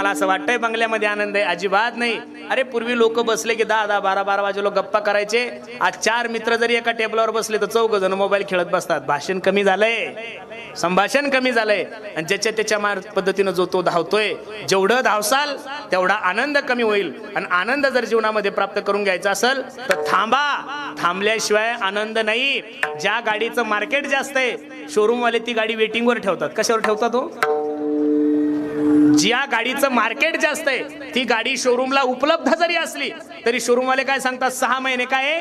तुम्हाला असं वाटतंय बंगल्यामध्ये आनंद आहे? अजिबात नाही. अरे पूर्वी लोक बसले की 10-10, 12-12 वाजे लोक गप्पा करायचे. आज 4 मित्र जरी एका टेबलावर बसले तर 4 जण मोबाईल खेळत बसतात. भाषण कमी झालंय, संभाषण कमी झालंय. आणि ज्याच्या त्याच्या पद्धतीनं जो तो धावतोय, जेवढं धावसाल तेवढा आनंद कमी होईल. आणि आनंद जर जीवनामध्ये प्राप्त करून घ्यायचा असेल तर थांबा. थांबल्याशिवाय आनंद नाही. ज्या गाडीचं मार्केट जास्त आहे, शोरूम वाले ती गाडी वेटिंगवर ठेवतात. कशावर ठेवतात हो? ज्या गाडीचं मार्केट जास्त आहे ती गाडी शोरूमला उपलब्ध जरी असली तरी शोरूम वाले काय सांगतात, 6 महिने काय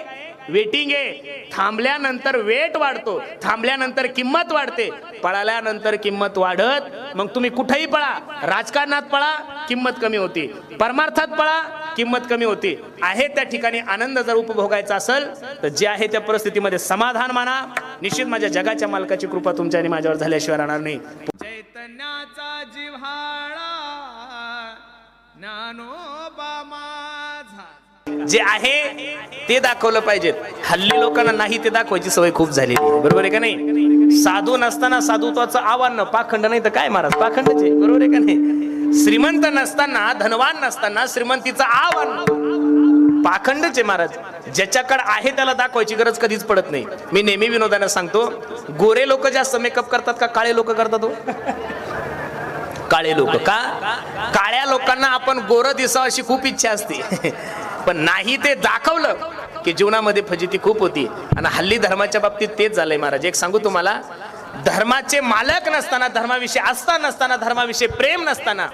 वेटिंग आहे. थांबल्यानंतर वेट वाढतो, थांबल्यानंतर किंमत वाढते, पळाल्यानंतर किंमत वाढत. मग तुम्ही कुठेही पळा, राजकारणात पळा किंमत कमी होती, परमार्थात पळा किंमत कमी होती. आहे त्या ठिकाणी आनंद जर उपभोगायचा असेल तर जे आहे त्या परिस्थितीमध्ये समाधान माना. निश्चित माझ्या जगाच्या मालकाची कृपा तुमच्या आणि माझ्यावर झाल्याशिवाय राहणार नाही. चैतन्याचा जिव्हाळा ज्ञानोबा माझा, जे आहे ते दाखवलं पाहिजे. हल्ली लोकांना नाही ते दाखवायची सवय खूप झालेली आहे. बरोबर आहे का नाही? साधू नसताना साधुत्वाचं आव्हान, पाखंड नाही तर काय महाराज, पाखंडच आहे. बरोबर आहे का नाही? श्रीमंत नसताना, धनवान नसताना श्रीमंतीचं आव्हान, पाखंडच आहे महाराज. ज्याच्याकडे आहे त्याला दाखवायची गरज कधीच पडत नाही. मी नेहमी विनोदानं सांगतो, गोरे लोक जास्त मेकअप करतात का काळे लोक करतात हो? काळे लोक. का? काळ्या लोकांना आपण गोरं दिसावं अशी खूप इच्छा असते, पण नाही ते दाखवलं की जीवनामध्ये फजिती खूप होती. आणि हल्ली धर्माच्या बाबतीत तेच झालंय महाराज. एक सांगू तुम्हाला, धर्माचे मालक नसताना, धर्माविषयी आस्था नसताना, धर्माविषयी प्रेम नसताना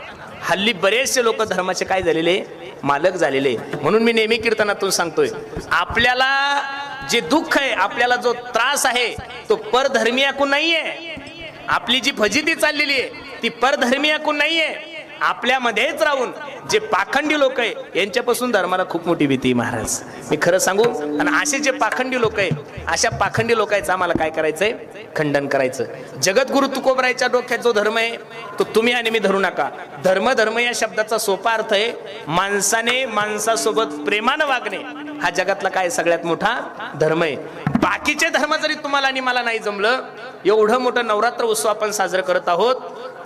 हल्ली बरेचसे लोक धर्माचे काय झालेले, मालक झालेले. म्हणून मी नेहमी कीर्तनातून सांगतोय, आपल्याला जे दुःख आहे, आपल्याला जो त्रास आहे तो परधर्मीयाकून नाहीये. आपली जी फजिती चाललेली आहे ती परधर्मीयाकून नाहीये. आपल्यामध्येच राहून जे पाखंडी लोक आहे यांच्यापासून धर्माला खूप मोठी भीती महाराज. मी खरं सांगू, आणि असे जे पाखंडी लोक आहे, अशा पाखंडी लोकांचं आम्हाला काय करायचंय, खंडन करायचं. जगद्गुरु तुकोबरायच्या डोक्यात जो धर्म आहे तो तुम्ही आणि मी धरू नका. धर्म, धर्म या शब्दाचा सोपा अर्थ आहे माणसाने माणसासोबत प्रेमानं वागणे. हा जगातला काय सगळ्यात मोठा धर्म आहे. बाकीचे धर्म जरी तुम्हाला आणि मला नाही जमलं, एवढं मोठं नवरात्र उत्सव आपण साजरा करत आहोत,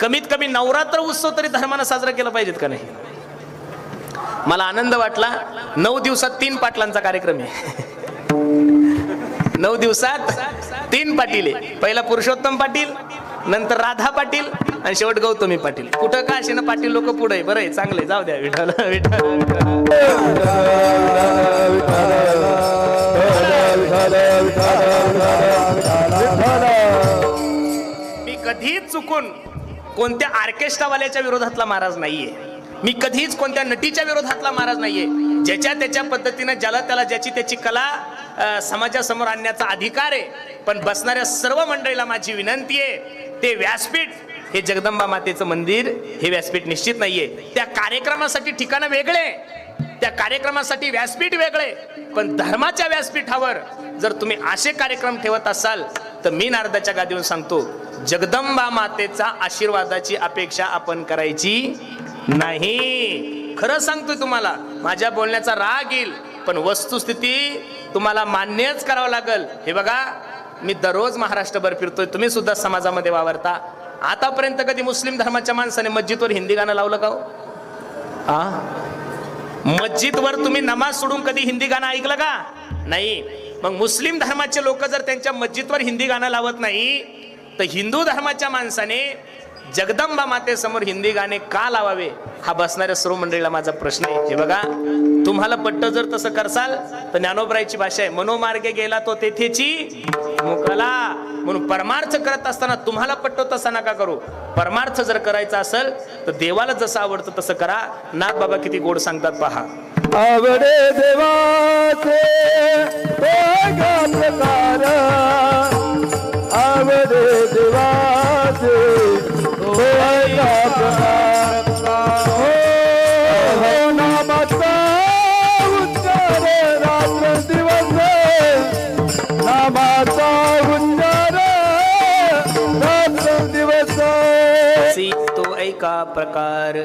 कमीत कमी नवरात्र उत्सव तरी धर्मानं साजरा केला पाहिजेत का नाही? मला आनंद वाटला. 9 दिवसात 3 पाटलांचा कार्यक्रम आहे. 9 दिवसात 3 पाटील आहे. पहिला पुरुषोत्तम पाटील, नंतर राधा पाटील आणि शेवट गौतमी पाटील. कुठं का असे ना पाटील लोक पुढे आहे. बरं आहे, चांगले, जाऊ द्या. विठ्ठल विठ्ठल मी कधीच चुकून कोणत्या ऑर्केस्ट्रावाल्याच्या विरोधातला महाराज नाहीये. मी कधीच कोणत्या नटीच्या विरोधातला महाराज नाहीये. ज्याच्या त्याच्या पद्धतीने ज्याला त्याला ज्याची त्याची कला समाजासमोर आणण्याचा अधिकार आहे. पण बसणाऱ्या सर्व मंडळीला माझी विनंती आहे, ते व्यासपीठ हे जगदंबा मातेचं मंदिर हे व्यासपीठ निश्चित नाहीये. त्या कार्यक्रमासाठी ठिकाणं वेगळे, त्या कार्यक्रमासाठी व्यासपीठ वेगळे, पण धर्माच्या व्यासपीठावर जर तुम्ही असे कार्यक्रम ठेवत असाल तर मी नारदाच्या गादीवर सांगतो, जगदंबा मातेचा आशीर्वादाची अपेक्षा आपण करायची नाही. खरं सांगतोय तुम्हाला, माझ्या बोलण्याचा राग येईल पण वस्तुस्थिती तुम्हाला मान्यच करावं लागेल. हे बघा, मी दररोज महाराष्ट्रभर फिरतोय, तुम्ही सुद्धा समाजामध्ये वावरता. आतापर्यंत कधी मुस्लिम धर्माच्या माणसाने मस्जिदवर हिंदी गाणं लावलं का हो? मस्जिदवर तुम्ही नमाज सोडून कधी हिंदी गाणं ऐकलं का? नाही. मग मुस्लिम धर्माचे लोक जर त्यांच्या मस्जिदवर हिंदी गाणं लावत नाही तर हिंदू धर्माच्या माणसाने जगदंबा मातेसमोर हिंदी गाणे का लावावे, हा बसणाऱ्या सर्व मंडळीला माझा प्रश्न आहे. हे बघा, तुम्हाला पट्ट जर तसं करसाल तर ज्ञानोबरायची भाषा आहे, मनोमार्गे गेला तो तेथेची मोकला. म्हणून परमार्थ करत असताना तुम्हाला पट्टो तसा नका करू. परमार्थ जर करायचा असेल तर देवाला जसं आवडतं तसं करा. नाथ बाबा किती गोड सांगतात पहा. आवडे देवाचे प्रकार, आवडे देवाचे नामाचा उच्चार रात्र दिवस, नामाचा उच्चार रात्र दिवस. तो ऐका प्रकार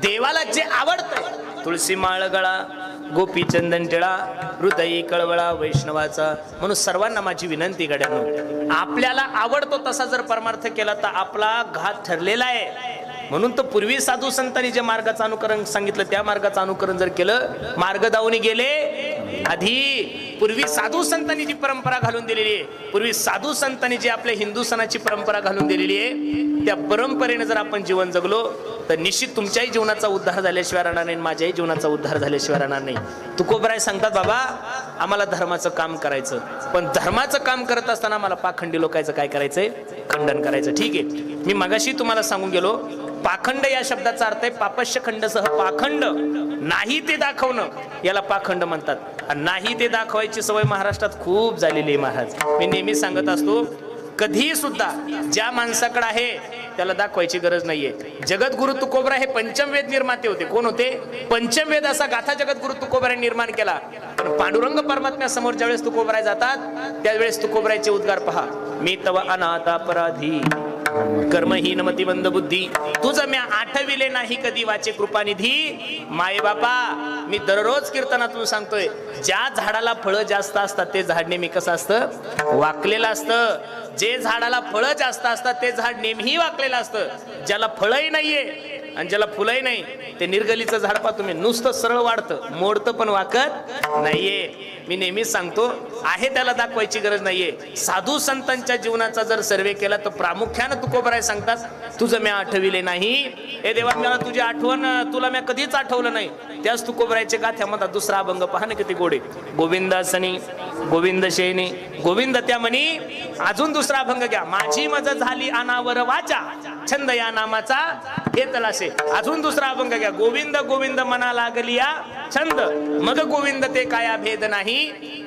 देवाला जे आवडतंय, तुळशी माळ गळा, गोपी चंदन टिळा, हृदयी कळवळा वैष्णवाचा. म्हणून सर्वांना माझी विनंती गड्यानो, आपल्याला आवडतो तसा जर परमार्थ केला तर आपला घात ठरलेला आहे. म्हणून तर पूर्वी साधू संतांनी जे मार्गाचं अनुकरण सांगितलं त्या मार्गाचं अनुकरण जर केलं, मार्ग दावणी गेले आधी. पूर्वी साधू संतांनी जी परंपरा घालून दिलेली आहे, पूर्वी साधू संतांनी जी आपल्या हिंदू सणाची परंपरा घालून दिलेली आहे, त्या परंपरेने जर आपण जीवन जगलो तर निश्चित तुमच्याही जीवनाचा उद्धार झाल्याशिवाय राहणार नाही, माझ्याही जीवनाचा उद्धार झाल्याशिवाय राहणार नाही. तुकोबराय सांगतात, बाबा आम्हाला धर्माचं काम करायचं, पण धर्माचं काम करत असताना आम्हाला पाखंडी लोकांचं काय करायचंय, खंडन करायचं. ठीक आहे, मी मगाशी तुम्हाला सांगून गेलो, पाखंड या शब्दाचा अर्थ आहे पापश्य खंडसह पाखंड, नाही ते दाखवणं याला पाखंड म्हणतात. आणि नाही ते दाखवायची सवय महाराष्ट्रात खूप झालेली आहे महाराज. मी नेहमी सांगत असतो, कधी सुद्धा ज्या माणसाकडे आहे त्याला दाखवायची गरज नाहीये. जगद्गुरु तुकोबराय हे पंचमवेद निर्माते होते. कोण होते? पंचमवेद असा गाथा जगद्गुरु तुकोबराय निर्माण केला. पण पांडुरंग परमात्म्यासमोर ज्यावेळेस तुकोबराय जातात त्यावेळेस तुकोबरायचे उद्गार पहा. मी तव अनाथ अपराधी कर्महीन मतिमंद बुद्धी, तुझं म्या आठविले नाही कधी वाचे कृपानिधी. माये बापा, मी दररोज कीर्तनातून सांगतोय, ज्या झाडाला फळं जास्त असतात ते झाड नेहमी कसं असतं, वाकलेलं असतं. जे झाडाला फळं जास्त असतात ते झाड नेहमी वाकलेलं असतं. ज्याला फळही नाहीये आणि ज्याला फुलंही नाही ते निर्गलीचं झाड पहा तुम्ही, नुसतं सरळ वाढतं, मोडतं पण वाकत नाहीये. मी नेहमीच सांगतो, आहे त्याला दाखवायची गरज नाहीये. साधू संतांच्या जीवनाचा जर सर्वे केला तर प्रामुख्यानं तुकोबराय सांगतात, तुझं मी आठविले नाही. हे देवा, मला तुझी आठवण, तुला मी कधीच आठवलं नाही. त्याच तुकोबरायचे गाथ्यामध्ये दुसरा अभंग पहा ना किती गोडे. गोविंदासनी गोविंद शेनी गोविंद त्या म्हणी. अजून दुसरा अभंग घ्या, माझी मज झाली अनावर वाचा छंद या नामाचा हे तलासे. अजून दुसरा अभंग घ्या, गोविंद गोविंद मना लागली या छंद, मग गोविंद ते काया भेद नाही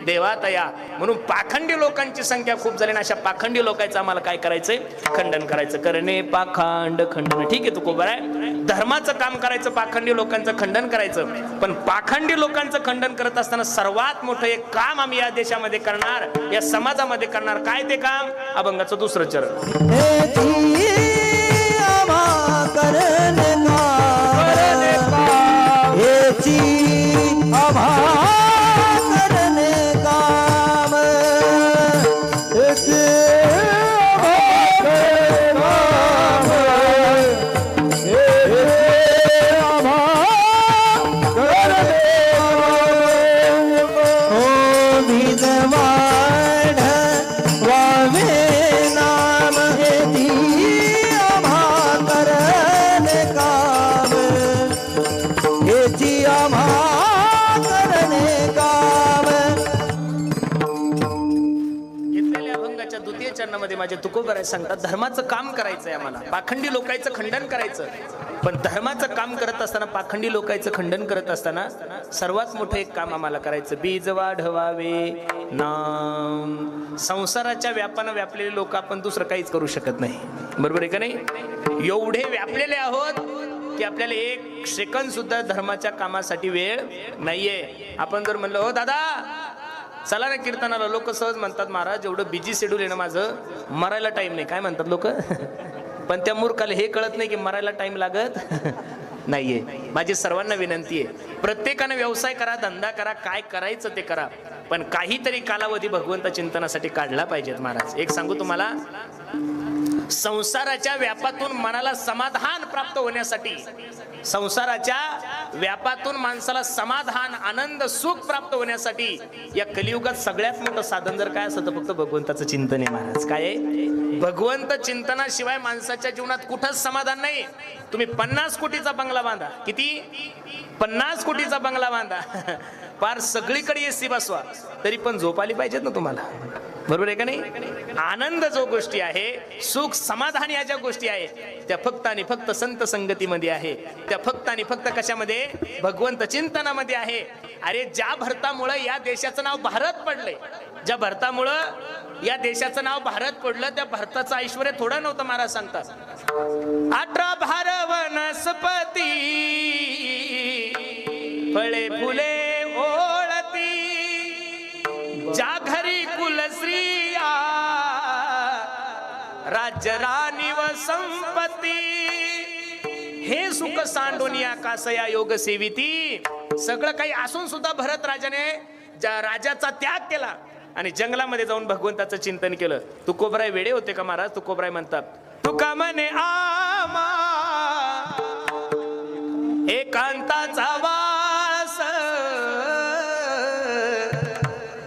देवा तया. म्हणून पाखंडी लोकांची संख्या खूप झाली, अशा पाखंडी लोकांचं आम्हाला काय करायचंय, खंडन करायचं. करणे पाखंड खंडन. ठीक आहे तुकोबराय, धर्माचं काम करायचं, पाखंडी लोकांचं खंडन करायचं. पण पाखंडी लोकांचं खंडन करत असताना सर्वात मोठं एक काम आम्ही या देशामध्ये करणार, या समाजामध्ये करणार. काय ते काम? अभंगाचं दुसरं चरण. माझे तुकोबराय सांगतात, धर्माचं काम करायचंय आम्हाला, पाखंडी लोकांचं खंडन करायचं. पण धर्माचं काम करत असताना, पाखंडी लोकांचं खंडन करत असताना सर्वात मोठं एक काम आम्हाला करायचं, बीज वाढवावे नाम. संसाराच्या व्यापानं व्यापलेले लोक आपण दुसरं काहीच करू शकत नाही, बरोबर आहे का नाही? एवढे व्यापलेले आहोत की आपल्याला एक सेकंद सुद्धा धर्माच्या कामासाठी वेळ नाहीये. आपण जर म्हणलं, हो दादा चला ना कीर्तनाला, लोक सहज म्हणतात, महाराज एवढं बिझी शेड्यूल आहे ना माझं, मरायला टाइम नाही. काय म्हणतात लोक? पण त्या मूर्खाला हे कळत नाही की मरायला टाइम लागत नाहीये. माझी सर्वांना विनंती आहे, प्रत्येकाने व्यवसाय करा, धंदा करा, काय करायचं ते करा, पण काहीतरी कालावधी भगवंत चिंतनासाठी काढला पाहिजेत. महाराज एक सांगू तुम्हाला, संसाराच्या व्यापातून मनाला समाधान प्राप्त होण्यासाठी, संसाराच्या व्यापातून माणसाला समाधान, आनंद, सुख प्राप्त होण्यासाठी या कलियुगात सगळ्यात मोठं साधन जर काय असतं तर फक्त भगवंताचं चिंतन आहे. महाराज काय आहे? भगवंत चिंतनाशिवाय माणसाच्या जीवनात कुठंच समाधान नाही. तुम्ही 50 कोटीचा बंगला बांधा, किती? 50 कोटीचा बंगला बांधा, पार सगळीकडे एसी बसवा, तरी पण झोप आली पाहिजेत ना तुम्हाला, बरोबर आहे का नाही? आनंद जो गोष्टी आहे, सुख समाधान या ज्या गोष्टी आहे, त्या फक्त आणि फक्त संत संगतीमध्ये आहे. त्या फक्त आणि फक्त कशामध्ये? भगवंत चिंतनामध्ये आहे. अरे ज्या भरतामुळे या देशाचं नाव भारत पडलंय, ज्या भरतामुळं या देशाचं नाव भारत पडलं, त्या भारताचं ऐश्वर्य थोडं नव्हतं. महाराज सांगतात, 18 भार वनस्पती फळे फुले ओळती, ज्या घरी कुलश्रिया राज्य राणी व संपत्ती, हे सुख सांडून या कासया योग सेविती. सगळं काही असून सुद्धा भरत राजाने राजाचा त्याग केला आणि जंगलामध्ये जाऊन भगवंताचं चिंतन केलं. तुकोबराय वेडे होते का महाराज? तुकोबराय म्हणतात, तुका म्हणे आमा एकांताचा वास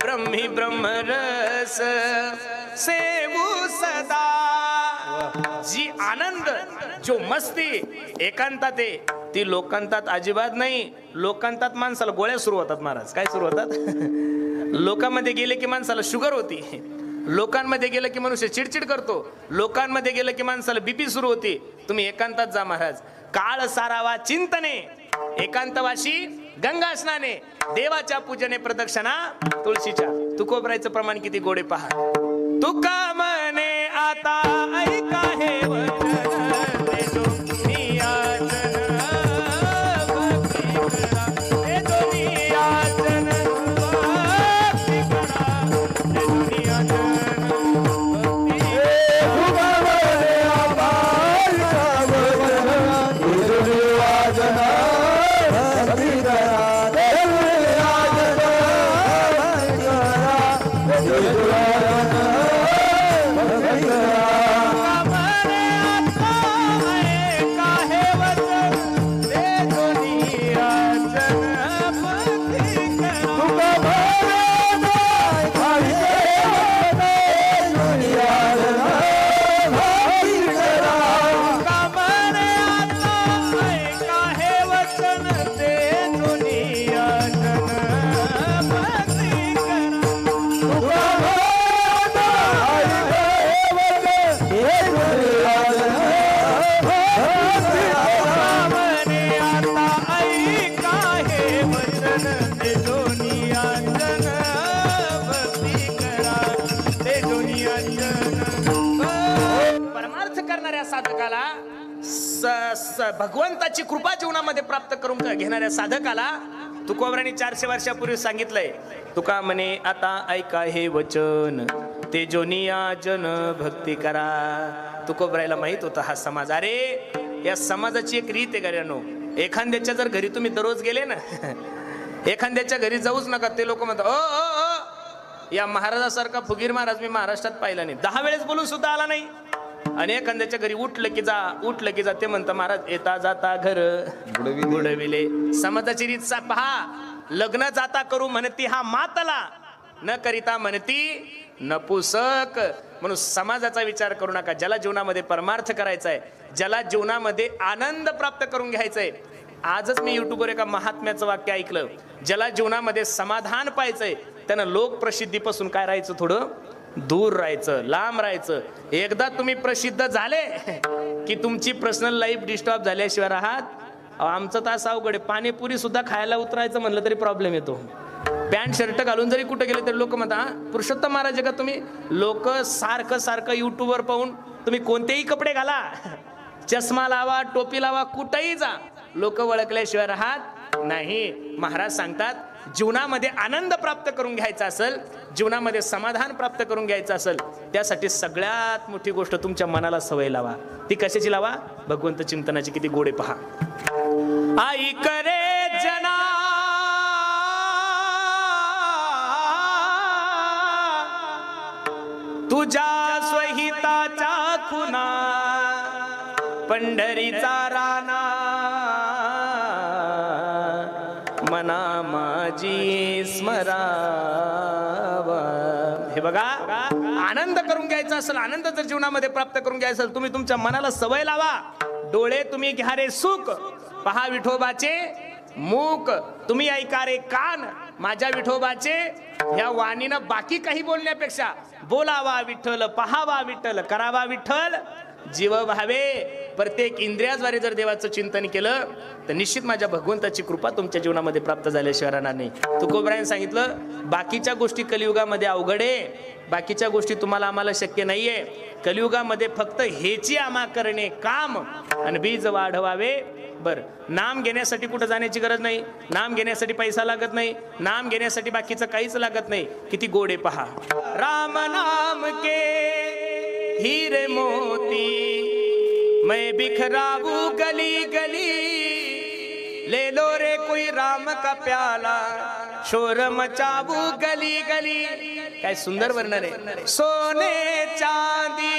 ब्रह्मी ब्रह्मरस सेवू सदा. जी आनंद जो मस्ती एकांतात आहे ती लोकांतात अजिबात नाही. लोकांतात माणसाला गोळ्या सुरू होतात महाराज. काय सुरू होतात? लोकांमध्ये गेले की माणसाला शुगर होती. लोकांमध्ये गेलं की मनुष्य चिडचिड करतो. लोकांमध्ये गेलं की माणसाला बीपी सुरू होती. तुम्ही एकांतात जा महाराज. काळ सारावा चिंतने एकांतवाशी गंगा स्नाने. देवाच्या पूजने प्रदक्षिणा तुळशीच्या. तुकोबरायचं प्रमाण किती गोडे पहा. तुका म्हणे आता ऐका हे वचन देजो नियाचन भक्ती करा. देजो नियाचन भक्ती करा. देजो नियाचन भगवंताची कृपा जीवनामध्ये प्राप्त करून घेणाऱ्या साधकाला तुकोबरांनी 400 वर्षापूर्वी सांगितलंय. तुका म्हणे आता ऐका हे वचन ते जोनिया जन भक्ती करा. तुकोबरायला माहित होता हा समाज. अरे या समाजाची एक रीत आहे गर्यानो. एखाद्याच्या जर घरी तुम्ही दररोज गेले ना एखाद्याच्या घरी जाऊच नका. ते लोक म्हणतात ओ या महाराजासारखा फुगीर महाराज मी महाराष्ट्रात पाहिला नाही. 10 वेळेस बोलून सुद्धा आला नाही. आणि एखाद्याच्या घरी उठलं की जा ते म्हणतं महाराज येता जाता घर बुडविले. समाजाची रीत पहा. लग्न जाता करू म्हणती हा मातला न करिता म्हणती नपुसक. म्हणून समाजाचा विचार करू नका. ज्याला जीवनामध्ये परमार्थ करायचा आहे, ज्याला जीवनामध्ये आनंद प्राप्त करून घ्यायचा आहे. आजच मी युट्यूबवर एका महात्म्याचं वाक्य ऐकलं. ज्याला जीवनामध्ये समाधान पाहायचंय त्यानं लोकप्रसिद्धीपासून काय राहायचं, थोडं दूर राहायचं, लांब राहायचं. एकदा तुम्ही प्रसिद्ध झाले की तुमची पर्सनल लाईफ डिस्टर्ब झाल्याशिवाय राहत. आमचं तर असं अवघड आहे. पाणीपुरी सुद्धा खायला उतरायचं म्हणलं तरी प्रॉब्लेम येतो. पॅन्ट शर्ट घालून जरी कुठे गेले तरी लोक म्हणतात पुरुषोत्तम महाराज का तुम्ही. लोक सारखं युट्यूबवर पाहून तुम्ही कोणतेही कपडे घाला, चष्मा लावा, टोपी लावा, कुठेही जा, लोक ओळखल्याशिवाय राहत नाही. महाराज सांगतात जीवनामध्ये आनंद प्राप्त करून घ्यायचा असेल, जीवनामध्ये समाधान प्राप्त करून घ्यायचं असेल, त्यासाठी सगळ्यात मोठी गोष्ट तुमच्या मनाला सवय लावा. ती कशाची लावा? भगवंत चिंतनाची. किती गोडे पहा. आई करे जना तुझ्या स्वहिताच्या खुना पंढरीचा राणा मना माझी स्मरावा. हे बघा, आनंद करून घ्यायचा असेल, आनंद जर जीवनामध्ये प्राप्त करून घ्यायचा असेल, तुम्ही तुमच्या मनाला सवय लावा. डोळे तुम्ही घ्या रे सुख, पहा विठोबाचे मूक, तुम्ही ऐका रे कान माझ्या विठोबाचे. ह्या वाणीनं बाकी काही बोलण्यापेक्षा बोलावा विठ्ठल, पहावा विठ्ठल, करावा विठ्ठल जीव भावे. प्रत्येक इंद्रियाद्वारे जर देवाचं चिंतन केलं तर निश्चित माझ्या भगवंताची कृपा तुमच्या जीवनामध्ये प्राप्त झाल्याशिवाय राहणार नाही. तुकोबरायने सांगितलं बाकीच्या गोष्टी कलियुगामध्ये अवघड आहे, बाकीच्या गोष्टी तुम्हाला आम्हाला शक्य नाहीये. कलियुगामध्ये फक्त हेची आम्हा करणे काम आणि बीज वाढवावे. बर, नाम घेण्यासाठी कुठं जाण्याची गरज नाही, नाम घेण्यासाठी पैसा लागत नाही, नाम घेण्यासाठी बाकीचं काहीच लागत नाही. किती गोडे पहा. राम नाम के हीरे मोती मैं बिखराऊ गली गली, ले लो रे कोई राम का प्याला शोर मचाबू गली गली. काय सुंदर वर्णन आहे. सोने चांदी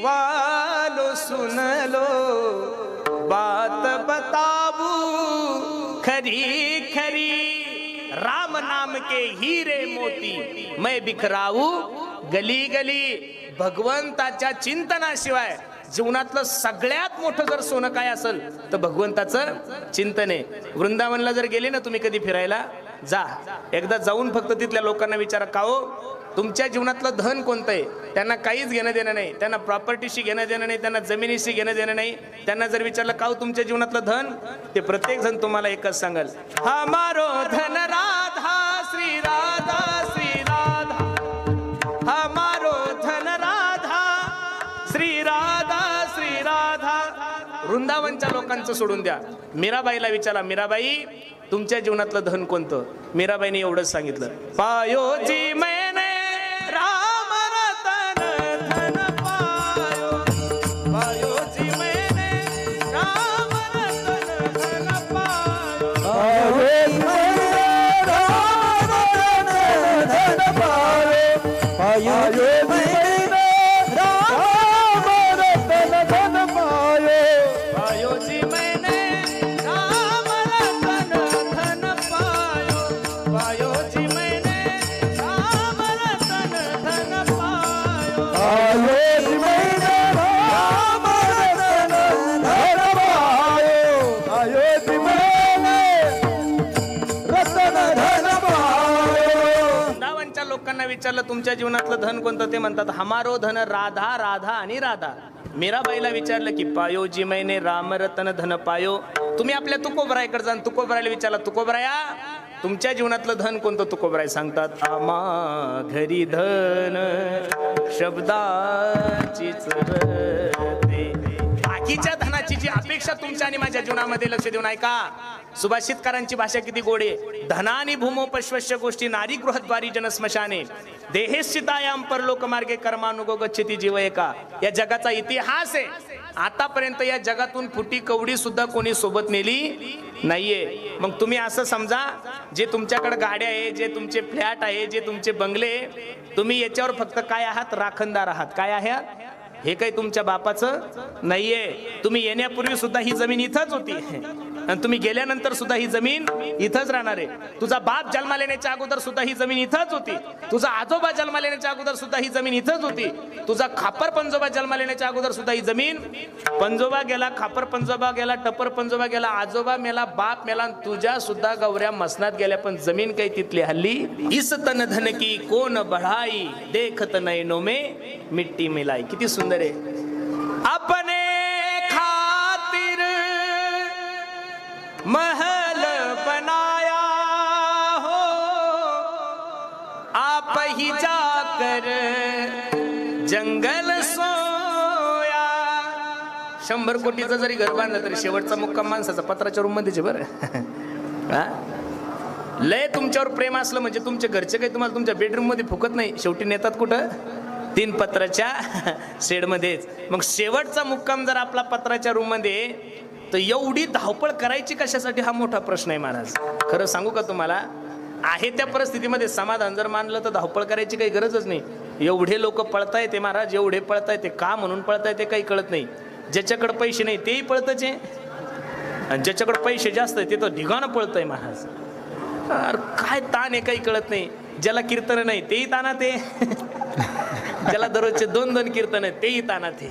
वालो सुन लो बात बताबू खरी खरी, राम नाम के हीरे मोती मैं बिखराऊ गली गली. भगवंताच्या चिंतनाशिवाय जीवनातलं सगळ्यात मोठं जर सोनं काय असेल तर भगवंताचं चिंतन आहे. वृंदावनला जर गेले ना तुम्ही कधी फिरायला, जा एकदा जाऊन फक्त तिथल्या लोकांना विचारा, का हो तुमच्या जीवनातलं धन कोणतं आहे. त्यांना काहीच घेणं देणं नाही, त्यांना प्रॉपर्टीशी घेणं देणं नाही, त्यांना जमिनीशी घेणं देणं नाही. त्यांना जर विचारलं का हो तुमच्या जीवनातलं धन, ते प्रत्येक जण तुम्हाला एकच सांगेल, हमारो धन राधा श्री राधा श्री राधा, हमारो धन राधा श्री राधा श्री राधा. वृंदावनच्या लोकांचं सोडून द्या, मीराबाईला विचारा, मीराबाई तुमच्या जीवनातलं धन कोणतं. मीराबाईने एवढंच सांगितलं, पायोजी मैंने राम रतन धन पायो, पायोजी मैंने राम रतन धन पायो, पायोजी मैंने राम रतन धन पायो, पायोजी मैंने राम रतन धन पायो, पायोजी मैंने राम रतन धन पायो, पायोजी मैंने राम रतन धन पायो, पायोजी मैंने राम रतन धन पायो, पायोजी मैंने रतन धन पायो. वृंदावनच्या लोकांना विचारलं तुमच्या जीवनातलं धन कोणतं, ते म्हणतात हमारो धन राधा राधा आणि राधा. मीराबाईला विचारलं की पायोजी मैंने राम रतन धन पायो. तुम्ही आपल्या तुकोबरायकडे जाऊन तुकोबरायला विचारलं, तुकोबराया तुमच्या जीवनातलं धन कोणतं. तुकोबराय सांगतात, आमा घरी धन शब्दाचीच रते. बाकीच्या धनाची जी अपेक्षा तुमच्या आणि माझ्या जीवनामध्ये लक्ष देऊन ऐका. सुभाषितकारांची भाषा किती गोड आहे. धनानी भूमो पश्वश्य गोष्टी नारी गृहद्वारी जनस्मशाने देहेश्चितायाम परलोक मार्गे कर्मानुगो गच्छति जीव एका. या जगाचा इतिहास आहे. आतापर्यंत या जगातून फुटी कवडी सुद्धा कोणी सोबत नेली नाहीये. मग तुम्ही असं समजा, जे तुमच्याकडे गाड्या आहे, जे तुमचे फ्लॅट आहे, जे तुमचे बंगले, तुम्ही याच्यावर फक्त काय आहात, राखणदार आहात. काय आहात, हे काही तुमच्या बापाचं नाहीये. तुम्ही येण्यापूर्वी सुद्धा ही जमीन इथंच होती आणि तुम्ही गेल्यानंतर सुद्धा ही जमीन इथंच राहणार आहे. तुझा बाप जन्माला येण्याच्या अगोदर सुद्धा ही जमीन इथंच होती. तुझा आजोबा जन्माला येण्याच्या अगोदर सुद्धा ही जमीन इथंच होती. तुझा खापर पंजोबा जन्माला येण्याच्या अगोदर सुद्धा ही जमीन. पंजोबा गेला, खापर पंजोबा गेला, टपर पंजोबा गेला, आजोबा मेला, बाप मेला, तुझ्या सुद्धा गौऱ्या मसनात गेल्या, पण जमीन काही तिथली हल्ली. इस तन धन की कोण बढ़ाई, देखत नैनो में मिट्टी मिलाई. किती सुंदर आहे. अपने खातिर महल बनाया हो, आप ही जाकर जंगल सोया. 100 कोटीचं जरी घर बांधलं तरी शेवटचा मुक्काम माणसाचा पत्राच्या रूम मध्येच बरं. लय तुमच्यावर प्रेम असलं म्हणजे तुमचे घरचे काही तुम्हाला तुमच्या बेडरूम मध्ये फुकत नाही. शेवटी नेतात कुठं, 3 पत्राच्या शेड मध्येच. मग शेवटचा मुक्काम जर आपला पत्राच्या रूम मध्ये, तर एवढी धावपळ करायची कशासाठी, हा मोठा प्रश्न आहे महाराज. खरं सांगू का तुम्हाला, आहे त्या परिस्थितीमध्ये समाधान जर मानलं तर धावपळ करायची काही गरजच नाही. एवढे लोक पळताय ते महाराज, एवढे पळताय ते का म्हणून पळताय ते काही कळत नाही. ज्याच्याकडे पैसे नाही तेही पळतच आहे, आणि ज्याच्याकडे पैसे जास्त आहे ते तर ढिगाणं पळतंय महाराज. अरे काय ताण आहे काही कळत नाही. ज्याला कीर्तन नाही तेही तानात आहे, ज्याला दररोजचे 2-2 कीर्तन आहे तेही तानात आहे,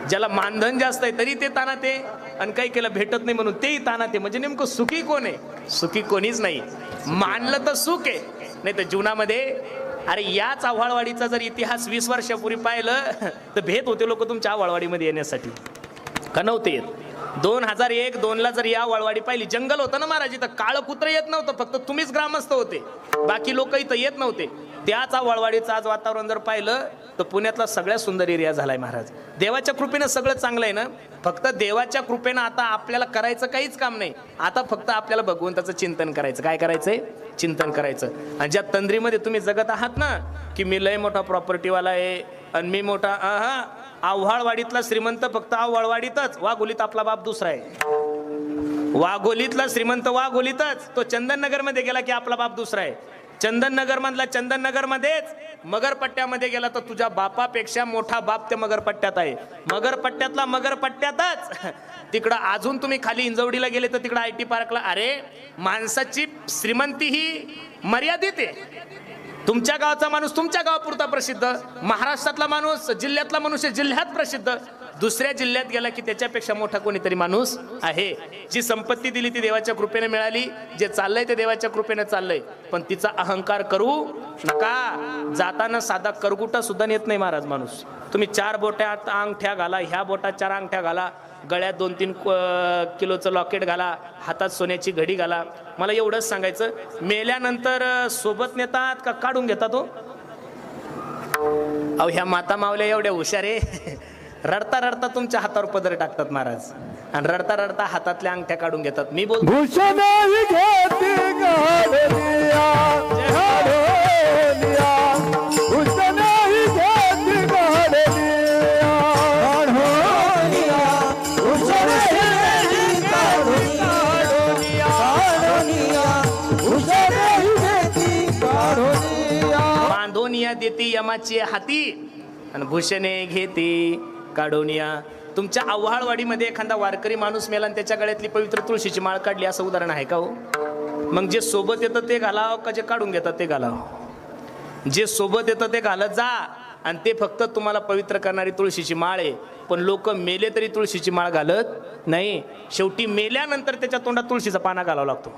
ज्याला मानधन जास्त आहे तरी ते तानात आहे, आणि काही केला भेटत नाही म्हणून तेही तानात आहे. म्हणजे नेमकं सुखी कोण आहे, सुखी कोणीच नाही. मानलं तर सुख आहे, नाही तर जीवनामध्ये. अरे याच आव्हाळवाडीचा जर इतिहास 20 वर्षापूर्वी पाहिलं तर भेट होते लोक तुमच्या आव्हाळवाडीमध्ये येण्यासाठी, का नव्हते येत. 2001-2ला जर या वळवाडी पाहिली, जंगल होतं ना महाराज, इथं काळं कुत्र येत नव्हतं, फक्त तुम्हीच ग्रामस्थ होते, बाकी लोक इथं येत नव्हते. त्याच वळवाडीचं आज वातावरण जर पाहिलं तर पुण्यातला सगळ्यात सुंदर एरिया झालाय महाराज. देवाच्या कृपेनं सगळं चांगलं आहे ना. फक्त देवाच्या कृपेनं आता आपल्याला करायचं काहीच काम नाही. आता फक्त आपल्याला भगवंताचं चिंतन करायचं. काय करायचंय, चिंतन करायचं. आणि ज्या तंद्रीमध्ये तुम्ही जगत आहात ना, की मी लय मोठा प्रॉपर्टीवाला आहे आणि मी मोठा, आव्हाळवाडीतला श्रीमंत फक्त आव्हाळवाडीतच, वाघोलीत आपला बाप दुसरा आहे. वाघोलीतला श्रीमंत वाघोलीतच, तो चंदननगर मध्ये गेला की आपला बाप दुसरा आहे. चंदननगर मधला चंदननगर मध्येच, मगरपट्ट्यामध्ये गेला तर तुझ्या बापापेक्षा मोठा बाप त्या मगरपट्ट्यात आहे. मगरपट्ट्यातला मगरपट्ट्यातच. तिकडं अजून तुम्ही खाली इंजवडीला गेले तर तिकडं IT पार्कला. अरे माणसाची श्रीमंती ही मर्यादित आहे. तुमच्या गावचा माणूस तुमच्या गावापुरता प्रसिद्ध, महाराष्ट्रातला माणूस जिल्ह्यातला मनुष्य जिल्ह्यात प्रसिद्ध, दुसऱ्या जिल्ह्यात गेला की त्याच्यापेक्षा मोठा कोणीतरी माणूस आहे. जी संपत्ती दिली ती देवाच्या कृपेने मिळाली, जे चाललंय ते देवाच्या कृपेने चाललंय. पण तिचा अहंकार करू नका. जाताना साधा करगुटा सुद्धा नेत नाही महाराज माणूस. तुम्ही 4 बोटात अंगठ्या घाला, ह्या बोटात 4 अंगठ्या घाला, गळ्यात 2-3 किलोचं लॉकेट घाला, हातात सोन्याची घडी घाला. मला एवढंच सांगायचं, मेल्यानंतर सोबत नेतात का काढून घेतात हो? अहो ह्या माता मावल्या एवढ्या हुशार आहे, रडता रडता तुमच्या हातावर पदर टाकतात महाराज आणि रडता रडता हातातल्या अंगठ्या काढून घेतात. मी बोल भूषण ही घेती गाढनिया, गाढनिया. भूषण ही घेती गाढनिया, गाढनिया. भूषण ही घेती गाढनिया, भूषण ही घेती गाढनिया. बांधोनिया देती यमाची हाती आणि भूषणे घेते काढोनिया. तुमच्या आव्हाळवाडीमध्ये एखादा वारकरी माणूस मेला आणि त्याच्या गळ्यातली पवित्र तुळशीची माळ काढली, असं उदाहरण आहे का हो? मग जे सोबत येतं ते घालाव का जे काढून घेतात ते घालाव? जे सोबत येतं ते घालत जा आणि ते फक्त तुम्हाला पवित्र करणारी तुळशीची माळ आहे. पण लोक मेले तरी तुळशीची माळ घालत नाही. शेवटी मेल्यानंतर त्याच्या तोंडात तुळशीचा पाना घालावा लागतो.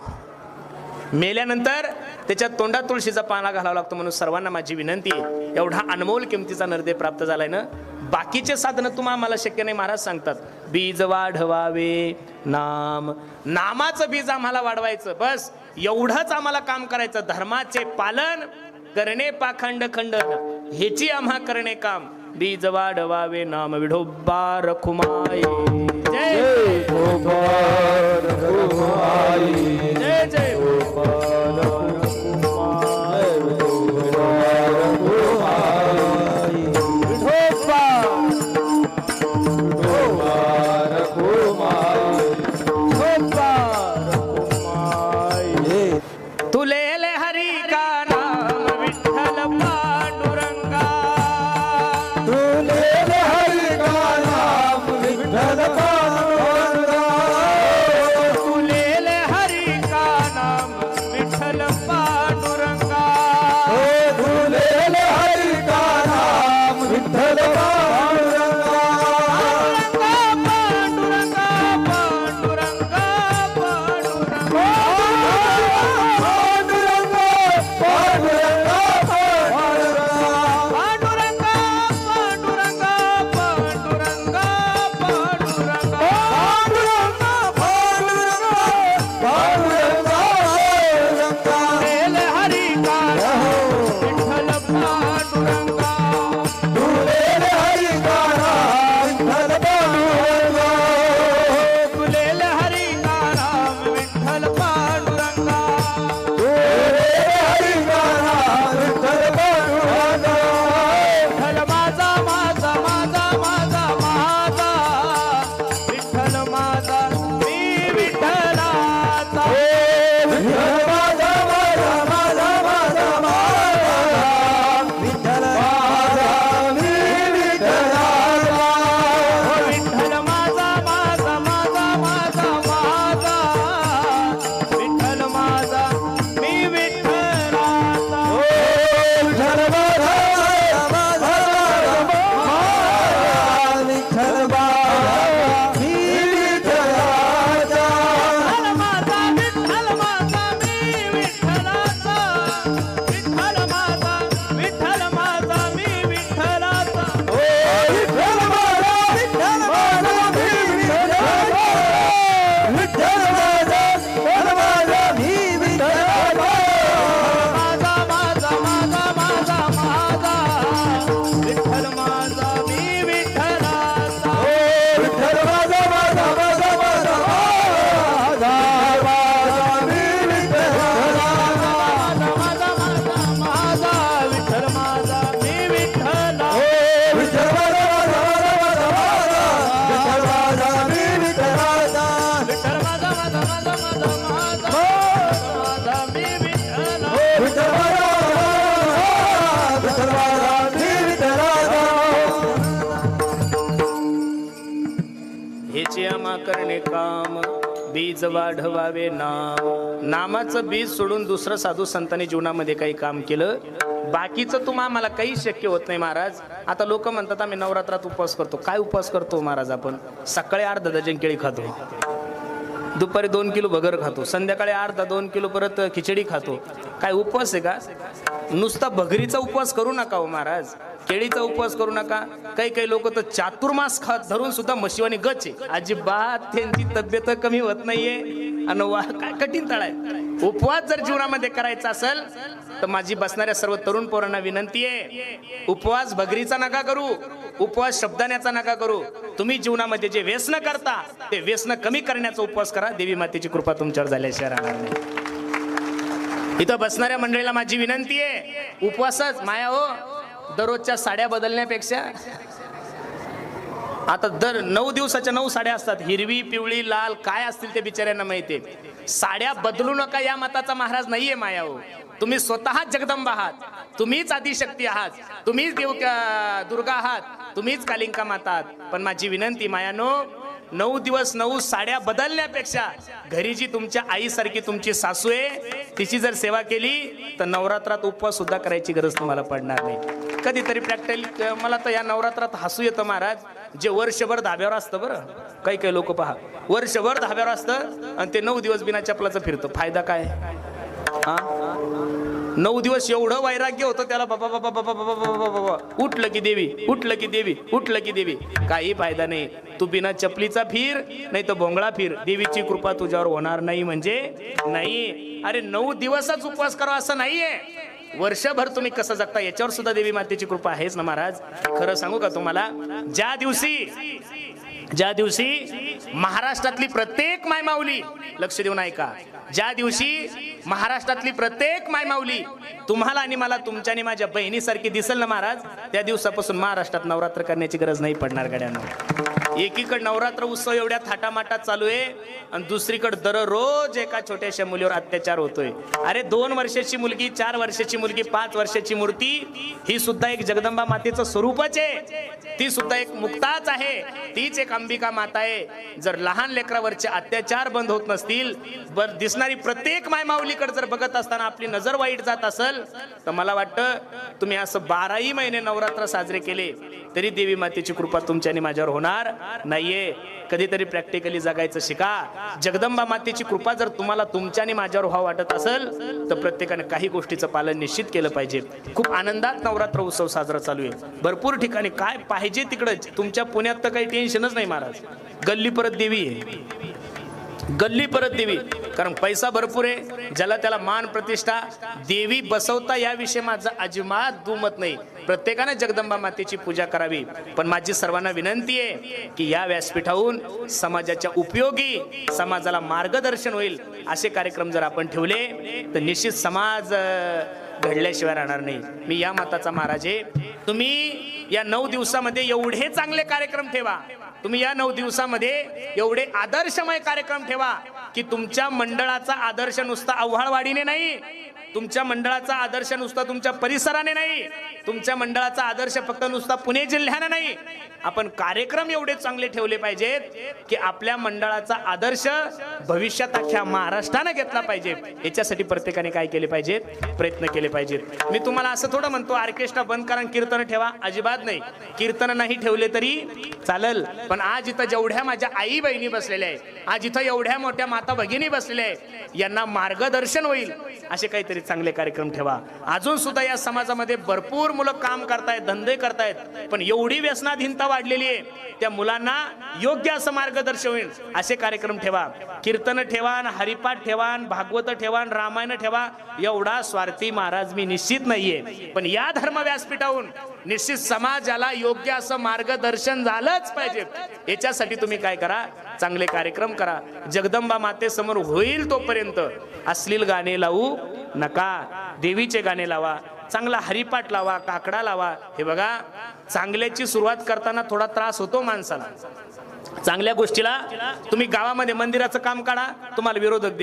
मेल्यानंतर त्याच्या तोंडात तुळशीचा पाना घालावा लागतो. म्हणून सर्वांना माझी विनंती आहे, एवढा अनमोल किमतीचा नरदेव प्राप्त झालाय ना, बाकीचे साधनं तुम्हाला मला शक्य नाही. महाराज सांगतात बीज वाढवावे नाम, नामाचं बीज आम्हाला वाढवायचं, बस एवढंच आम्हाला काम करायचं. धर्माचे पालन करणे पाखंड खंडन हेची आम्हा करणे काम. बीज वाढवावे नाम विठोबा रखुमाई. जय जय जय तुलेले हरी का नाम विठ्ठल पांडुरंगा. तुलेले हरी का नाम विठ्ठल पांडुरंगा. तुलेले हरी बीज वाढवावे नाम. नामाचं बीज सोडून दुसरं साधू संतांनी जीवनामध्ये काही काम केलं, बाकीचं आम्हाला काही शक्य होत नाही महाराज. आता लोक म्हणतात आम्ही नवरात्रात उपवास करतो. काय उपवास करतो महाराज? आपण सकाळी अर्धा डझन केळी खातो, दुपारी 2 किलो भगर खातो, संध्याकाळी अर्धा 2 किलो परत खिचडी खातो. काय उपवास आहे का? नुसता भगरीचा उपवास करू नका हो महाराज, केळीचा उपवास करू नका. काही लोक तर चातुर्मास खात धरून सुद्धा मशिवानी गच आहे. अजिबात त्यांची तब्येत कमी होत नाहीये. आणि काय कठीण तळ आहे. उपवास जर जीवनामध्ये करायचा असेल तर माझी बसणाऱ्या सर्व तरुण पोरांना विनंती आहे, उपवास भगरीचा नका करू, उपवास शब्दाण्याचा नका करू. तुम्ही जीवनामध्ये जे व्यसन करता ते व्यसन कमी करण्याचा उपवास करा. देवी मातेची कृपा तुमच्यावर झाल्याशिवाय राहणार नाही. इथं बसणाऱ्या मंडळीला माझी विनंती आहे, उपवासच माया हो. दररोजच्या साड्या बदलण्यापेक्षा आता दर 9 दिवसाच्या 9 साड्या असतात, हिरवी पिवळी लाल काय असतील ते बिचाऱ्यांना माहिती आहे. साड्या बदलू नका या मताचा महाराज नाहीये माया हो. तुम्ही स्वतः जगदंबा आहात, तुम्हीच आदिशक्ती आहात, तुम्हीच देव दुर्गा आहात, तुम्हीच कालिंका माता आहात. पण माझी विनंती मायानो, 9 दिवस 9 साड्या बदलण्यापेक्षा घरी जी तुमच्या आईसारखी तुमची सासू आहे तिची जर सेवा केली तर नवरात्रात उपवास सुद्धा करायची गरज तुम्हाला पडणार नाही. कधीतरी प्रॅक्टिकल मला तर या नवरात्रात हसू येतं महाराज. जे वर्षभर धाब्यावर असतं, बरं काही लोक पहा वर्षभर धाब्यावर असतं आणि ते 9 दिवस बिना चपलाचं फिरतं. फायदा काय? 9 दिवस एवढं वैराग्य होतं त्याला, बाबा बाबा बाबा बाबा बाबा, उठलं की देवी, उठलं की देवी, उठलं की देवी. काही फायदा नाही. तू बिना चपलीचा फिर नाही तर भोंगळा फिर, देवीची कृपा तुझ्यावर होणार नाही म्हणजे नाही. अरे 9 दिवसच उपवास करा असं नाहीये, वर्षभर तुम्ही कसं जगता याच्यावर सुद्धा देवी मातेची कृपा आहेच ना महाराज. खरं सांगू का तुम्हाला, ज्या दिवशी महाराष्ट्रातली प्रत्येक मायमाऊली, लक्ष देऊन ऐका, ज्या दिवशी महाराष्ट्रातली प्रत्येक मायमाऊली तुम्हाला आणि मला, तुमच्या आणि माझ्या बहिणीसारखी दिसेल ना महाराज, त्या दिवसापासून महाराष्ट्रात नवरात्र करण्याची गरज नाही पडणार गड्यांना. एकीकडे नवरात्र उत्सव एवढ्या थाटामाटात चालू आहे आणि दुसरीकडे दररोज एका छोट्याशा मुलीवर अत्याचार होतोय. अरे 2 वर्षाची मुलगी, 4 वर्षाची मुलगी, 5 वर्षाची मूर्ती ही सुद्धा एक जगदंबा मातेचं स्वरूपच आहे. ती सुद्धा एक मुक्ताच आहे, तीच एक अंबिका माता आहे. जर लहान लेकरावरचे अत्याचार बंद होत नसतील, दिसणारी प्रत्येक मायमाऊलीकडे जर बघत असताना आपली नजर वाईट जात असेल तर मला वाटतं तुम्ही असं 12ही महिने नवरात्र साजरे केले तरी देवी मातेची कृपा तुमच्या आणि माझ्यावर होणार नाहीये. कधीतरी प्रॅक्टिकली जगायचं शिका. जगदंबा मातेची कृपा जर तुम्हाला तुमच्या आणि माझ्यावर व्हावं वाटत असेल तर प्रत्येकाने काही गोष्टीचं पालन निश्चित केलं पाहिजे. खूप आनंदात नवरात्र उत्सव साजरा चालू आहे भरपूर ठिकाणी. काय पाहिजे तिकडं, तुमच्या पुण्यात तर काही टेन्शनच नाही महाराज. गल्ली परत देवी आहे, गल्ली परत देवी. कारण पैसा भरपूर आहे, ज्याला त्याला मान प्रतिष्ठा. देवी बसवता याविषयी माझं अजिबात दुमत नाही. प्रत्येकाने जगदंबा मातेची पूजा करावी. पण माझी सर्वांना विनंती आहे की या व्यासपीठाहून समाजाच्या उपयोगी, समाजाला मार्गदर्शन होईल असे कार्यक्रम जर आपण ठेवले तर निश्चित समाज घडल्याशिवाय राहणार नाही. मी या मताचा महाराज आहे. तुम्ही या 9 दिवसामध्ये एवढे चांगले कार्यक्रम ठेवा, तुम्ही या 9 दिवसामध्ये एवढे आदर्शमय कार्यक्रम ठेवा की तुमच्या मंडळाचा आदर्श नुसता आव्हाळवाडीने नाही, तुमच्या मंडळाचा आदर्श नुसता तुमच्या परिसराने नाही, तुमच्या मंडळाचा आदर्श फक्त नुसता पुणे जिल्ह्याने नाही. आपण कार्यक्रम एवढे चांगले ठेवले पाहिजेत की आपल्या मंडळाचा आदर्श भविष्यात अख्ख्या महाराष्ट्राने घेतला पाहिजे. याच्यासाठी प्रत्येकाने काय केले पाहिजेत, प्रयत्न केले पाहिजेत. मी तुम्हाला असं थोडं म्हणतो ऑर्केस्ट्रा बंद करा, कीर्तन ठेवा, अजिबात नाही. कीर्तन नाही ठेवले तरी चालेल. पण आज इथं जेवढ्या माझ्या आई बहिणी बसलेल्या आहेत, आज इथं एवढ्या मोठ्या माता भगिनी बसलेल्या आहेत, यांना मार्गदर्शन होईल असे काहीतरी चांगले कार्यक्रम ठेवा. अजून सुद्धा या समाजामध्ये भरपूर मुलं काम करतायत, धंदे करतायत, पण एवढी व्यसनाधीनता वाढलेली आहे, त्या मुलांना योग्य असं मार्गदर्शन होईल असे कार्यक्रम ठेवा. कीर्तन ठेवा, हरिपाठ ठेवा, भागवत ठेवा, रामायण ठेवा. एवढा स्वार्थी महाराज मी निश्चित नाहीये. पण या धर्म व्यासपीठाहून निश्चित समाजाला योग्य असं मार्गदर्शन झालंच पाहिजे. याच्यासाठी तुम्ही काय करा, चांगले कार्यक्रम करा. जगदंबा मातेसमोर होईल तोपर्यंत अश्लील गाणे लावू नका, देवीचे गाणे लावा, चांगला हरिपाठ लावा, काकडा लावा. हे बघा, चांगल्याची सुरुवात करताना थोडा त्रास होतो माणसाला. चांगल्या गोष्टीला तुम्ही गावामध्ये मंदिराचं काम काढा, तुम्हाला विरोधक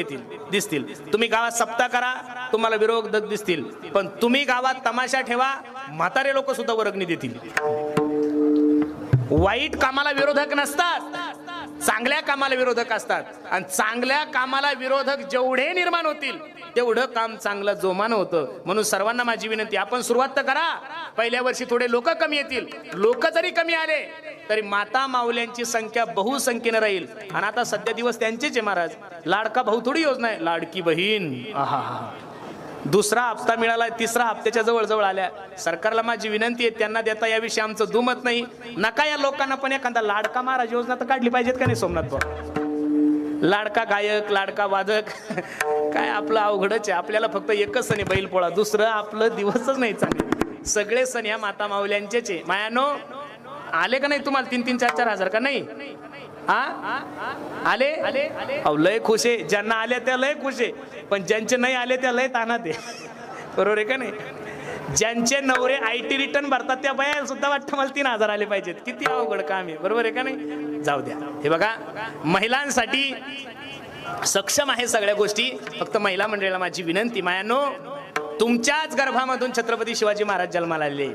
दिसतील. तुम्ही गावात सप्ताह करा, तुम्हाला विरोधक दिसतील. पण तुम्ही गावात तमाशा ठेवा, म्हातारे लोक सुद्धा वर्गणी देतील. वाईट कामाला विरोधक नसतात, चांगल्या कामाला विरोधक असतात आणि चांगल्या कामाला विरोधक जेवढे निर्माण होतील तेवढं काम चांगलं जोमानं होतं. म्हणून सर्वांना माझी विनंती, आपण सुरुवात तर करा. पहिल्या वर्षी थोडे लोक कमी येतील, लोक जरी कमी आले तरी माता माऊल्यांची संख्या बहुसंख्येने राहील. आणि आता सध्या दिवस त्यांचेच आहे महाराज. लाडका भाऊ थोडी योजना आहे, लाडकी बहीण. आहा, दुसरा हप्ता मिळाला, तिसरा हप्त्याच्या जवळ जवळ आल्या. सरकारला माझी विनंती आहे, त्यांना देता याविषयी आमचं दुमत नाही. नका या लोकांना पण एखादा लाडका महाराज योजना तर काढली पाहिजेत का नाही सोमनाथ भाऊ? लाडका गायक, लाडका वादक, काय आपलं अवघडच आहे. आपल्याला फक्त एकच सण आहे बैलपोळा, दुसरं आपलं दिवसच नाही चांगले. सगळे सण या माता माऊल्यांचेच आहे. मायानो, आले का नाही तुम्हाला 3-3, 4-4 हजार का नाही? हा आले? अहो लय खुश आहे. ज्यांना आले त्या लय खुश आहे, पण ज्यांचे नाही आले त्या लय तानात आहे. बरोबर आहे का नाही? ज्यांचे नवरे IT रिटर्न भरतात त्या बाया सुद्धा वाटतं मला 3,000 आले पाहिजेत. किती अवघड काम आहे. बरोबर आहे का नाही? जाऊ द्या. हे बघा, महिलांसाठी सक्षम आहे सगळ्या गोष्टी. फक्त महिला मंडळीला माझी विनंती, मायानो, तुमच्याच गर्भामधून छत्रपती शिवाजी महाराज जन्माला आलेले,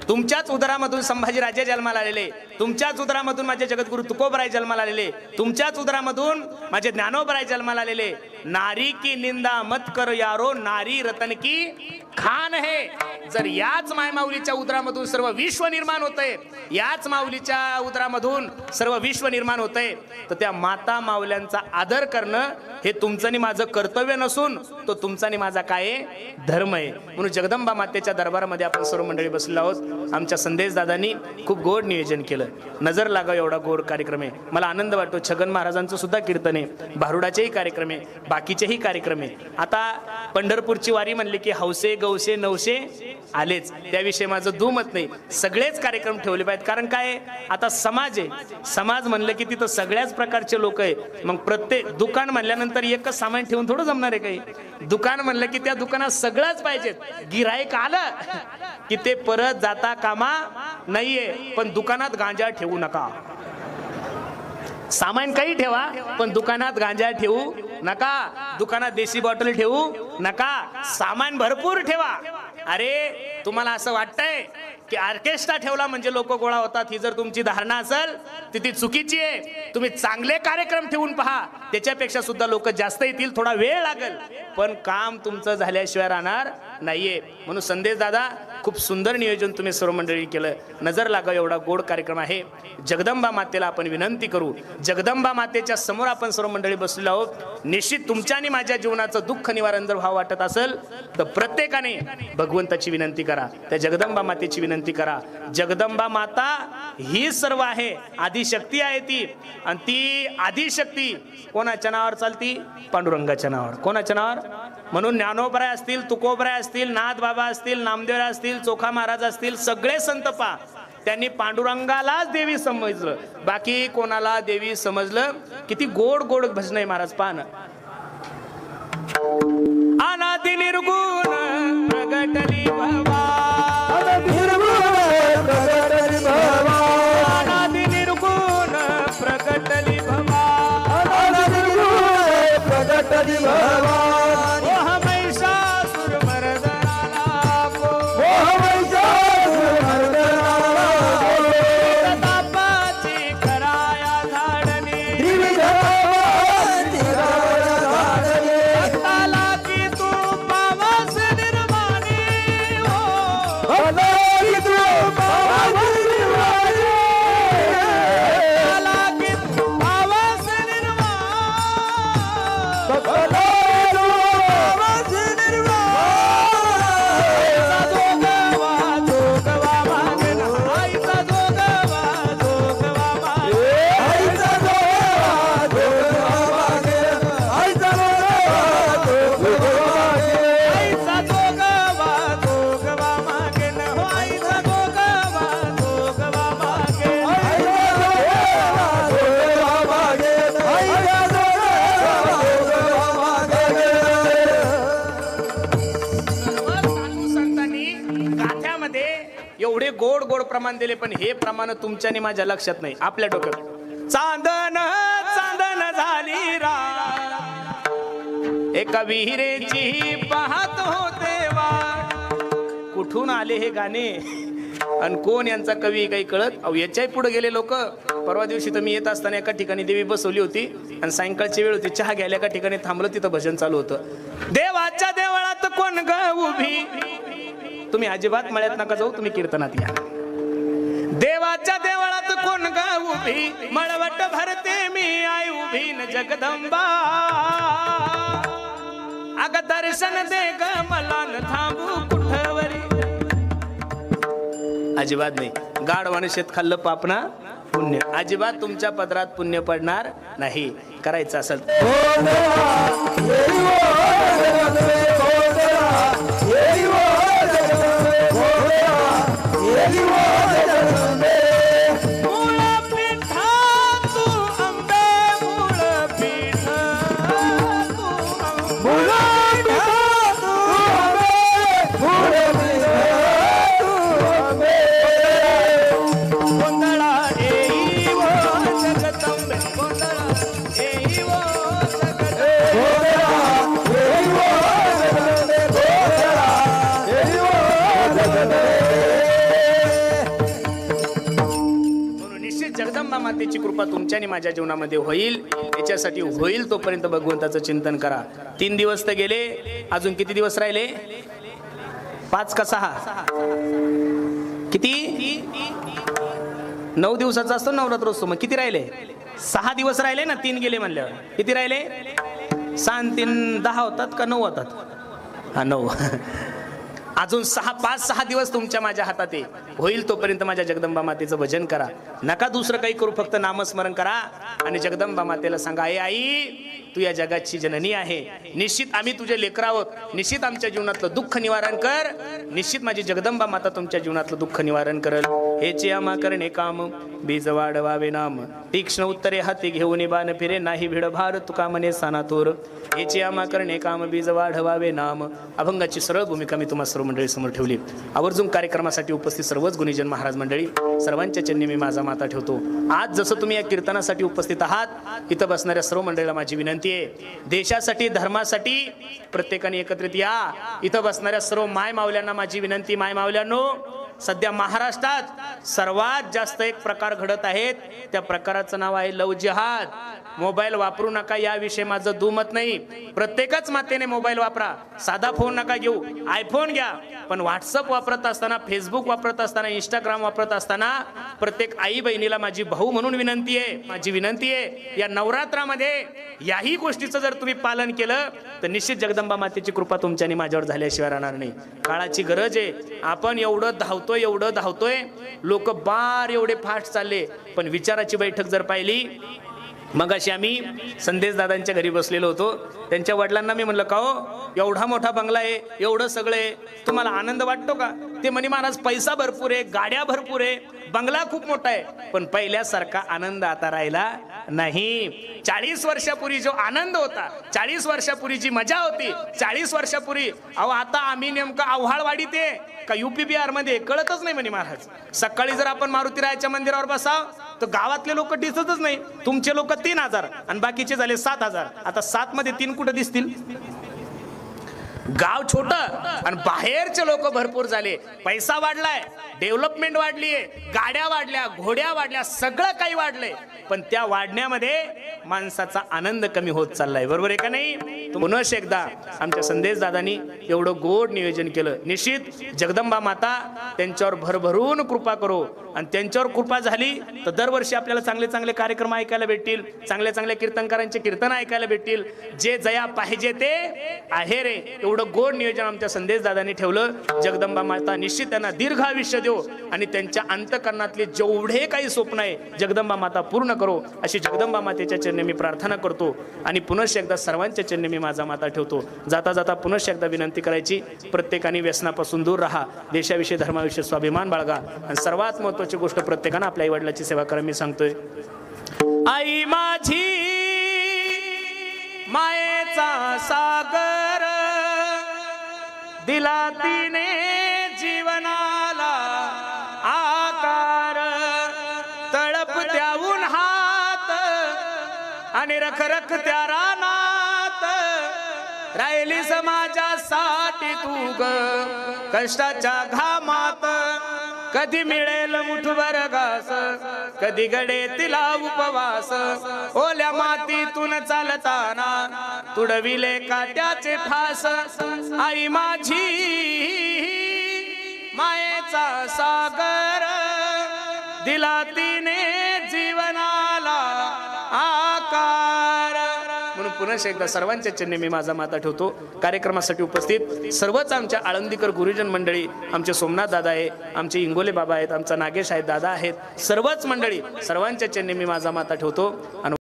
तुमच्याच उदरामधून संभाजीराजे जन्माला आलेले, तुमच्याच उदरामधून माझे जगद्गुरु तुकोबराय जन्माला आलेले, तुमच्याच उदरामधून माझे ज्ञानोबराय जन्माला आलेले. नारी की निंदा मत कर यारो, नारी रतन की खान है. जर याच मायमाऊलीच्या उदरामधून सर्व विश्व निर्माण होतंय, याच माऊलीच्या उदरामधून सर्व विश्व निर्माण होतंय, तर त्या माता माऊल्यांचा आदर करणं हे तुमचं आणि माझं कर्तव्य नसून तो तुमचा आणि माझा काय धर्म आहे. म्हणून जगदंबा मातेच्या दरबारामध्ये आपण सर्व मंडळी बसलेलो आहोत. आमच्या संदेश दादांनी खूप गोड नियोजन केलं. नजर लागाव एवढा गोड कार्यक्रम आहे. मला आनंद वाटतो. छगन महाराजांचं सुद्धा कीर्तन आहे, भारुडाचेही कार्यक्रम आहे, बाकीचेही कार्यक्रम आहे. आता पंढरपूरची वारी म्हणली की हौसे गौसे नवशे आलेच, त्याविषयी माझं दुमत नाही. सगळेच कार्यक्रम ठेवले पाहिजेत. कारण काय, आता समाज आहे, समाज म्हणलं की तिथं सगळ्याच प्रकारचे लोक आहे. मग प्रत्येक दुकान म्हणल्यानंतर एकच सामान ठेवून थोडं जमणार आहे काही. दुकान म्हणलं की त्या दुकानात सगळंच पाहिजेत. गिराईक आलं की ते परत जाता कामा नाहीये. पण दुकानात गांजा ठेवू नका. सामान काही ठेवा, पण दुकानात गांजा ठेवू नका. दुकानात देशी बॉटल ठेवू नका. सामान भरपूर ठेवा. अरे तुम्हाला असं वाटतंय की ऑर्केस्ट्रा ठेवला म्हणजे लोक गोळा होतात, ही जर तुमची धारणा असेल तर ती चुकीची आहे. तुम्ही चांगले कार्यक्रम ठेवून पहा, त्याच्यापेक्षा सुद्धा लोक जास्त येतील. थोडा वेळ लागेल, पण काम तुमचं झाल्याशिवाय राहणार नाहीये. म्हणून संदेश दादा, खूप सुंदर नियोजन तुम्ही सर्व मंडळी केलं. नजर लागाव एवढा गोड कार्यक्रम आहे. जगदंबा मातेला आपण विनंती करू. जगदंबा मातेच्या समोर आपण सर्व मंडळी बसलेलो आहोत. निश्चित तुमच्या आणि माझ्या जीवनाचं दुःख निवारण जर व्हावं वाटत असेल तर प्रत्येकाने भगवंताची विनंती करा, त्या जगदंबा मातेची विनंती करा. जगदंबा माता ही सर्व आहे, आदिशक्ती आहे ती. आणि ती आदिशक्ती कोणाच्या नावावर चालती? पांडुरंगाच्या नावावर. कोणाच्या नावावर? म्हणून ज्ञानोबराय असतील, तुकोबराय असतील, नाथ बाबा असतील, नामदेव असतील, चोखा महाराज असतील, सगळे संत पा त्यांनी पांडुरंगालाच देवी समजलं, बाकी कोणाला देवी समजलं. किती गोड गोड भजन आहे महाराज. पान अनादि निर्गुण प्रगटली भवा, अनादि निर्गुण प्रगटली भवा, प्रगटली भवा. प्रमाण दिले, पण हे प्रमाण तुमच्या आणि माझ्या लक्षात नाही, आपल्या डोक्यात. चांदन चांदन झाली रा, एका विहिरेची पाहत होते वाट. कुठून आले हे गाणे आणि कोण यांचा कवी काही कळत? अहो याच्याही पुढे गेले लोक. परवा दिवशी तर मी येत असताना एका ठिकाणी देवी बसवली होती आणि सायंकाळची वेळ होती, चहा घ्यायला एका ठिकाणी थांबलं, तिथं भजन चालू होतं. देवाच्या देवळात कोण ग उभी, तुम्ही अजिबात मळ्यात नका जाऊ, तुम्ही कीर्तनात या. देवाच्या देवळात कोण ग उभी, मळवट भरते मी आई उभी न जगदंबा. अग दर्शन दे ग मला न थांबू कुठवरी. अजिबात नाही. गाढवाने शेत खाल्लं पापना पुण्य, अजिबात तुमच्या पदरात पुण्य पडणार नाही. करायचं असेल मातेची कृपा तुमच्या आणि माझ्या जीवनामध्ये होईल. याच्यासाठी होईल तोपर्यंत भगवंताचं चिंतन करा. 3 दिवस तर गेले, अजून किती दिवस राहिले? 5 का 6? किती? 9 दिवसाचा असतो नवरात्रोत्सव. मग किती राहिले? 6 दिवस राहिले ना. 3 गेले म्हणल्यावर किती राहिले? 6 3 10 होतात का 9 होतात? हा 9. अजून 5-6 दिवस तुमच्या माझ्या हातात आहे. होईल तोपर्यंत माझ्या जगदंबा मातेचं भजन करा. नका दुसरं काही करू, फक्त नामस्मरण करा आणि जगदंबा मातेला सांगा, आई तू या जगाची जननी आहे. निश्चित आम्ही तुझे लेकर आहोत. निश्चित आमच्या जीवनातलं दुःख निवारण कर. निश्चित माझी जगदंबा माता तुमच्या जीवनातलं दुःख निवारण करल. हेचे आम्हा करणे काम, बीज वाढवावे नाम. तीक्ष्ण उत्तरे हाती घेऊन बाण फिरे, नाही भिड भार तुका म्हणे सानाथोर. हेचे आम्हा करणे काम, बीज वाढवावे नाम. अभंगाची सरळ भूमिका मी तुम्हा सर्व मंडळी समोर ठेवली. आवर्जून कार्यक्रमासाठी उपस्थित सर्वच गुणीजन महाराज मंडळी, सर्वांच्या चरणी मी माझा माथा ठेवतो. आज जसं तुम्ही या कीर्तनासाठी उपस्थित आहात, इथं बसणाऱ्या सर्व मंडळीला माझी विनंती आहे, देशासाठी धर्मासाठी प्रत्येकाने एकत्रित या. इथं बसणाऱ्या सर्व माय मावल्यांना माझी विनंती, माय मावल्यांनो, सध्या महाराष्ट्रात सर्वात जास्त एक प्रकार घडत आहेत. त्या प्रकाराचं नाव आहे लव जिहाद. मोबाईल वापरू नका याविषयी माझं दुमत नाही. प्रत्येकच मातेने मोबाईल वापरा. साधा फोन नका घेऊ, आयफोन घ्या. पण व्हॉट्सअप वापरत असताना, फेसबुक वापरत असताना, इंस्टाग्राम वापरत असताना प्रत्येक आई बहिणीला माझी भाऊ म्हणून विनंती आहे, माझी विनंती आहे, या नवरात्रामध्ये याही गोष्टीचं जर तुम्ही पालन केलं तर निश्चित जगदंबा मातेची कृपा तुमच्या आणि माझ्यावर झाल्याशिवाय राहणार नाही. काळाची गरज आहे. आपण एवढं धावतोय, लोक बार एवढे फास्ट चालले. पण विचाराची बैठक जर पाहिली, मग अशी आम्ही संदेश दादांच्या घरी बसलेलो होतो. त्यांच्या वडिलांना मी म्हणलं, का हो एवढा मोठा बंगला आहे, एवढं सगळं आहे, तुम्हाला आनंद वाटतो का? ते म्हणे, महाराज पैसा भरपूर आहे, गाड्या भरपूर आहे, बंगला खूप मोठा आहे, पण पहिल्यासारखा आनंद आता राहिला नाही. 40 वर्षापूर्वी जो आनंद होता, 40 वर्षापूर्वी जी मजा होती, 40 वर्षापूर्वी, अहो आता आम्ही नेमकं आव्हाळवाडीत आहे का UP बिहार मध्ये कळतच नाही म्हणे महाराज. सकाळी जर आपण मारुतीरायाच्या मंदिरावर बसाव तर गावातले लोक दिसतच नाही. तुमचे लोक 3000 आणि बाकीचे झाले 7000. आता 7 मध्ये 3 कुठे दिसतील? गाव छोट आणि बाहेरचे लोक भरपूर झाले. पैसा वाढलाय, डेव्हलपमेंट वाढलीये, गाड्या वाढल्या, घोड्या वाढल्या, सगळं काही वाढलंय. पण त्या वाढण्यामध्ये माणसाचा आनंद कमी होत चाललाय. बरोबर आहे का नाही? पुन्हा एकदा आमच्या संदेश दादांनी एवढं गोड नियोजन केलं. निश्चित जगदंबा माता त्यांच्यावर भरभरून कृपा करो. आणि त्यांच्यावर कृपा झाली तर दरवर्षी आपल्याला चांगले चांगले कार्यक्रम ऐकायला भेटतील, चांगल्या चांगल्या कीर्तनकारांचे कीर्तन ऐकायला भेटतील. जे जया पाहिजे ते आहे रे. एवढं गोड नियोजन आमच्या संदेश दादांनी ठेवलं. जगदंबा माता निश्चित त्यांना दीर्घ आयुष्य देव आणि त्यांच्या अंतकरणातले जेवढे काही स्वप्न आहे जगदंबा माता पूर्ण करो, अशी जगदंबा मातेच्या चरणी मी प्रार्थना करतो. आणि पुन्हा एकदा सर्वांच्या चरणी मी माझा माता ठेवतो. जाता जाता पुन्हा एकदा विनंती करायची, प्रत्येकाने व्यसनापासून दूर राहा, देशाविषयी धर्माविषयी स्वाभिमान बाळगा आणि सर्वात महत्त्वाची गोष्ट, प्रत्येकानं आपल्या आई वडिलांची सेवा करा. मी सांगतोय, आई माझी मायेचा सागर दिला तिने जीवनाला आकार, तळपत्या उन्हात आणि रखरख त्या रानात राहिली समाजासाठी तू ग कष्टाच्या घामात कधी मिळेल मुठभर घास कधी घडे तिला उपवास ओल्या मातीतून चालताना तुडविले काट्याचे ठास आई माझी मायेचा सागर दिला तिने जीवनाला आकार म्हणून पुन्हा एकदा सर्वांच्या चरणी मी माझा माता ठेवतो. कार्यक्रमासाठी उपस्थित सर्वच आमच्या आळंदीकर गुरुजन मंडळी, आमचे सोमनाथ दादा आहे, आमचे इंगोले बाबा आहेत, आमचा नागेश आहेत, दादा आहेत, सर्वच मंडळी सर्वांच्या चरणी मी माझा माता ठेवतो.